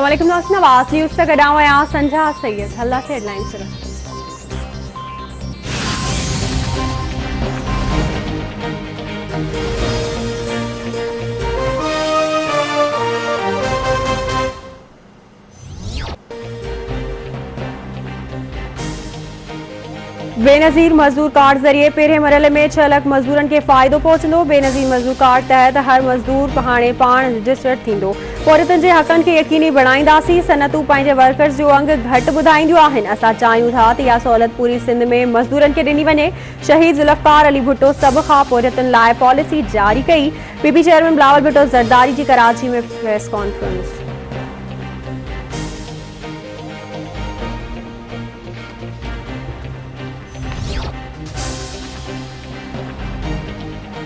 अस्सलामुअलैकुम नाज़रीन, आवाज़ न्यूज़ से गॾां आहियां संझा सैयद। हल्ला से हेडलाइंस सिर्फ़ बेनज़ीर मजदूर कार्ड ज़रिए पहिरें मरहले में 6 लाख मज़दूरनि खे फ़ाइदो पहुचंदो। बेनज़ीर मजदूर कार्ड तहत हर मज़दूर हाणे पाण रजिस्टर्ड थींदो। औरतुनि जे हक़नि खे यकीनी बणाईंदासीं। सनतूं पंहिंजे वर्कर्स जो अंग घटि ॿुधाईंदियूं आहिनि। असां चाहियूं था त इहा सहूलियत पूरी सिंध में मज़दूरनि खे ॾिनी वञे। शहीद ज़ुल्फ़कार अली भुट्टो सभ खां पोइ औरतुनि लाइ पॉलिसी जारी कई। पीपी चेयरमैन बिलावल भुट्टो ज़रदारी जी कराची में प्रेस कॉन्फ्रेंस।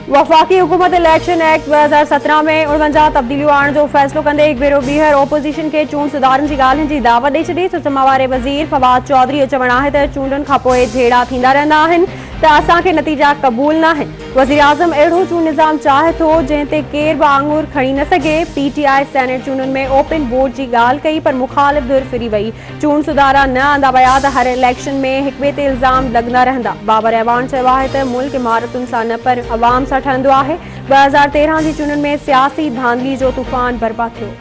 वफ़ाक़ी हुकूमत इलेक्शन एक्ट 2017 में 49 तब्दीलियूं आणण जो फ़ैसिलो कंदे हिकु भेरो ॿीहर ओपोज़िशन खे चूंड सुधारनि जी ॻाल्हियुनि जी दावत ॾेई छॾी। सुषमा वारे वज़ीर फवाद चौधरी जो चवणु आहे त चूंडुनि खां पोइ झेड़ा थींदा रहंदा आहिनि त असांखे नतीजा क़बूल न आहिनि। वज़ीर आज़म अहिड़ो चूंड निज़ाम चाहे थो जंहिं ते केर बि आङुर खणी न सघे। पीटीआई सेनेट चूंडुनि में ओपन वोट जी ॻाल्हि कई पर मुख़ालिफ़ धुर फिरी वई। चूंड सुधारा न आंदा विया त हर इलेक्शन में हिक ॿिए ते इल्ज़ाम लॻंदा रहंदा। बाबर अहवान चयो आहे त मुल्क इमारतुनि सां न पर अवाम सां ठहंदो आहे। 2013 जी चूंडुनि में सियासी धांधली जो तूफ़ान बर्पा थियो।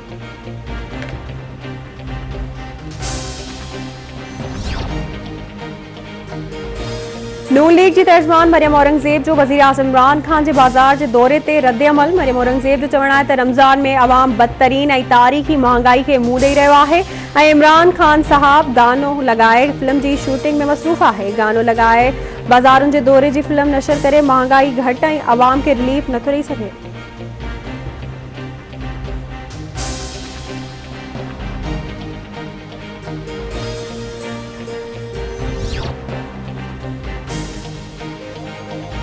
नून लीग जी तर्जमान मरियम औरंगज़ेब जो वज़ीर आज़म इमरान ख़ान जे बाज़ार जे दौरे ते रद्द अमल। मरियम औरंगज़ेब जो चवणु आहे त रमज़ान में अवाम बदतरीन ऐं तारीख़ी महांगाई खे मुंहुं ॾेई रहियो आहे ऐं इमरान ख़ान साहब गानो लॻाए फिल्म जी शूटिंग में मसरूफ़ आहे। गानो लॻाए बाज़ारुनि जे दौरे जी फिल्म नशर करे महांगाई घटि ऐं अवाम खे रिलीफ नथो ॾेई सघे।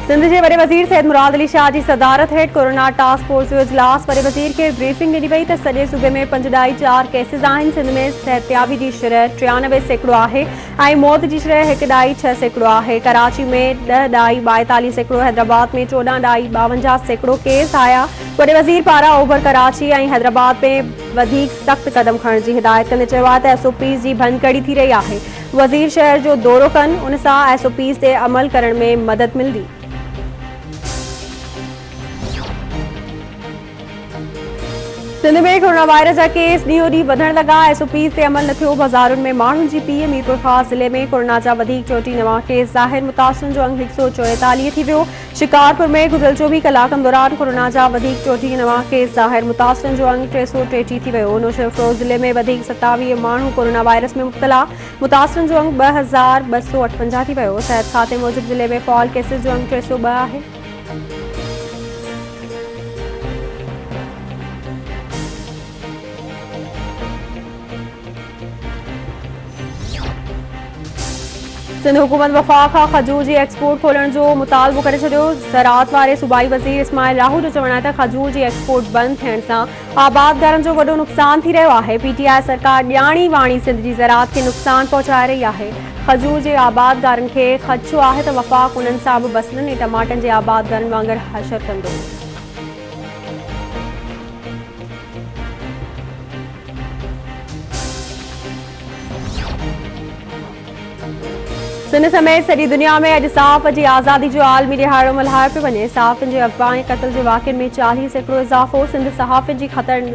सिंध के वडे वज़ीर सैयद मुराद अली शाह की सदारत हेठ कोरोना टास्क फोर्स जो इजलास। वडे वज़ीर के ब्रीफिंग ॾिनी वई त सॼे सूबे में 5.4 केसिस आहिनि। सिंध में सिहतयाबी की शरह 93% आहे ऐं मौत की शरह 1.6% आहे। कराची में 10.42%, हैदराबाद में 14.52% केस आया। वडे वज़ीर पारा ओभर कराची ऐं हैदराबाद में वधीक सख्त कदम खणण की हिदायत कंदे चयो आहे त SOPs की भनकड़ी थी रही आहे। वज़ीर शहर जो दौरो कन, उन सां SOPs ते अमल करण में मदद मिलंदी। सिंध में कोरोना वायरस जा केस ॾींहों ॾींहुं वधण लॻा। SOPs ते अमल न थियो। बाज़ारुनि में माण्हुनि जी पीउ। मीरपुर ख़ास ज़िले में कोरोना जा वधीक 34 नवां केस ज़ाहिर। मुतासिरनि जो अंग 144 थी वियो। शिकारपुर में गुज़िरियल 24 कलाकनि दौरान कोरोना जा वधीक 34 नवां केस ज़ाहिर। मुतासिरनि जो अंग 333 थी वियो। नौशहर फ़िरोज़ ज़िले में वधीक 27 माण्हू कोरोना वायरस में मुब्तला। मुतासिरनि जो अंग 2258 थी वियो। सिहत खाते मूजिबि ज़िले में फ़ॉल केसिस जो अंग 302 आहे। सिंध हुकूमत वफ़ा खां खजूर जी एक्सपोर्ट खोलण जो मुतालबो करे छॾियो। ज़राअत वारे सूबाई वज़ीर इस्माइल राहू जो चवणु आहे त खजूर जी एक्सपोर्ट बंदि थियण सां आबादगारनि जो वॾो नुक़सान थी रहियो आहे। PTI सरकार ॼाणी वाणी सिंध जी ज़राअत खे नुक़सान पहुचाए रही आहे। खजूर जे आबादगारनि खे ख़दशो आहे त वफ़ाक़ उन्हनि सां बि बसरनि ऐं टमाटनि जे आबादगारनि वांगुरु हशर कंदो। सिंध समेत सॼी दुनिया में अॼु साफ़ जी आज़ादी जो आलमी ॾिहाड़ो मल्हायो पियो वञे। सहाफ़ियुनि जे अफ़वाह क़त्ल जे वाक़िअनि में 40% इज़ाफ़ो। सिंध सहाफ़ियुनि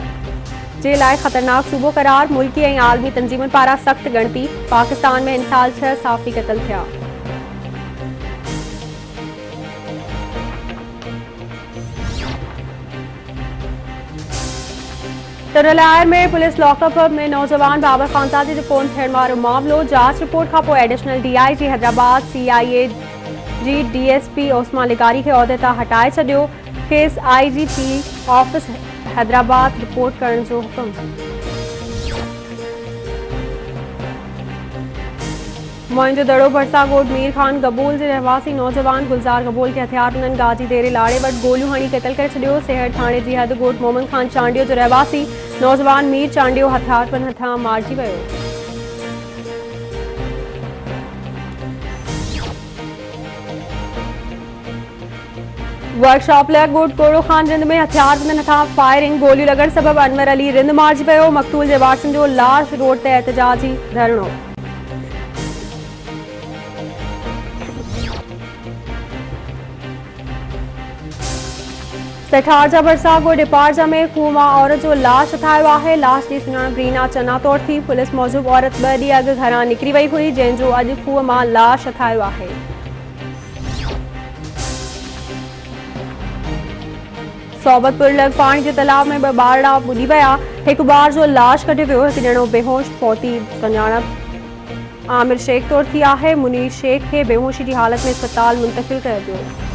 जे लाइ ख़तरनाक सूबो करार। मुल्की ऐं आलमी तंज़ीमुनि पारां सख़्त ॻणती। पाकिस्तान में इन साल 6 सहाफ़ी क़त्ल थिया। टोडरलायर में पुलिस लॉकअप में नौजवान बाबर खानसादी जो फ़ोन थियण वारो मामलो। जांच रिपोर्ट खां पोइ एडिशनल DIG हैदराबाद CIA जी DSP ओस्मा लिगारी खे उहिदे तां हटाए छॾियो। खेसि IGP ऑफिस हैदराबाद रिपोर्ट करण जो हुकुम। मोइंजो दड़ो भरसा ॻोठ मीर खान गबूल जे रहवासी नौजवान गुलज़ार गबूल खे हथियारबंदनि गाजी देरे लाड़े वटि गोलियूं हणी क़त्ल करे छॾियो। सेहर थाणे जी हद ॻोठ मोमन खान चांडियो जो रहवासी नौजवान मीर चांडियो हथियारबंद हथां मारिजी वियो। वर्कशॉप लैगुड कोड़ो खान रिंद में हथियार बंदन खां फायरिंग गोलियूं लॻण सबब अनवर अली रिंद मारिजी पियो। मक़तूल जे वारसनि जो लाश रोड ते एहतजाजी धरणो। सेठार जा भरसागो डिपारजा में खूह मां औरत जो लाश हथायो आहे। लाश जी सुञाणप रीना चना तौर थी। पुलिस मूजिब औरत 2 ॾींहं अॻु घरां निकिरी वई हुई, जंहिंजो अॼु खूह मां लाश हथायो आहे। सोबतपुर लॻ पाणी जे तालाब में 2 ॿारड़ा बुॾी विया। हिकु ॿार जो लाश कढियो वियो। हिकु ॼणो बेहोश फौती सुञाणप आमिर शेख तौर थी आहे। मुनीर शेख खे बेहोशी जी हालत में अस्पताल मुंतक़िल कयो वियो।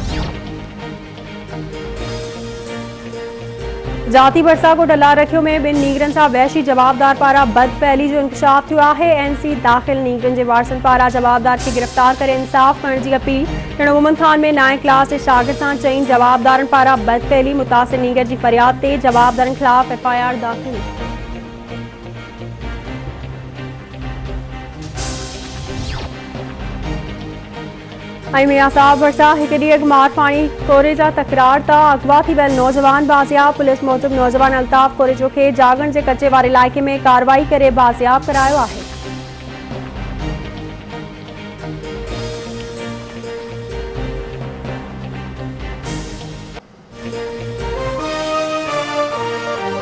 जाती भरसागो डला रखियो में 2 नीगरनि सां वहशी जवाबदार पारां बदफैली जो इंकशाफ थियो आहे। एनसी दाख़िल नीगरनि जे वारसनि पारां जवाबदार खे गिरफ़्तार करे इंसाफ़ करण जी अपील। ॼणो मोमन खान में 9 क्लास जे शागिर्द सां चईं जवाबदारनि पारां बदफैली मुतासिर नीगर जी फरियाद ते जवाबदारनि ख़िलाफ़ FIR दाख़िल। मियां साहब भरसा एक ॾींहुं अॻु मारफाणी कोरे जा तकरार तां अगवा थी वियल नौजवान बाज़ियाब। पुलिस मूजिब नौजवान अल्ताफ़ कोरेजो खे जागण जे कचे वारे इलाइक़े में कार्रवाई करे बाज़ियाब करायो आहे।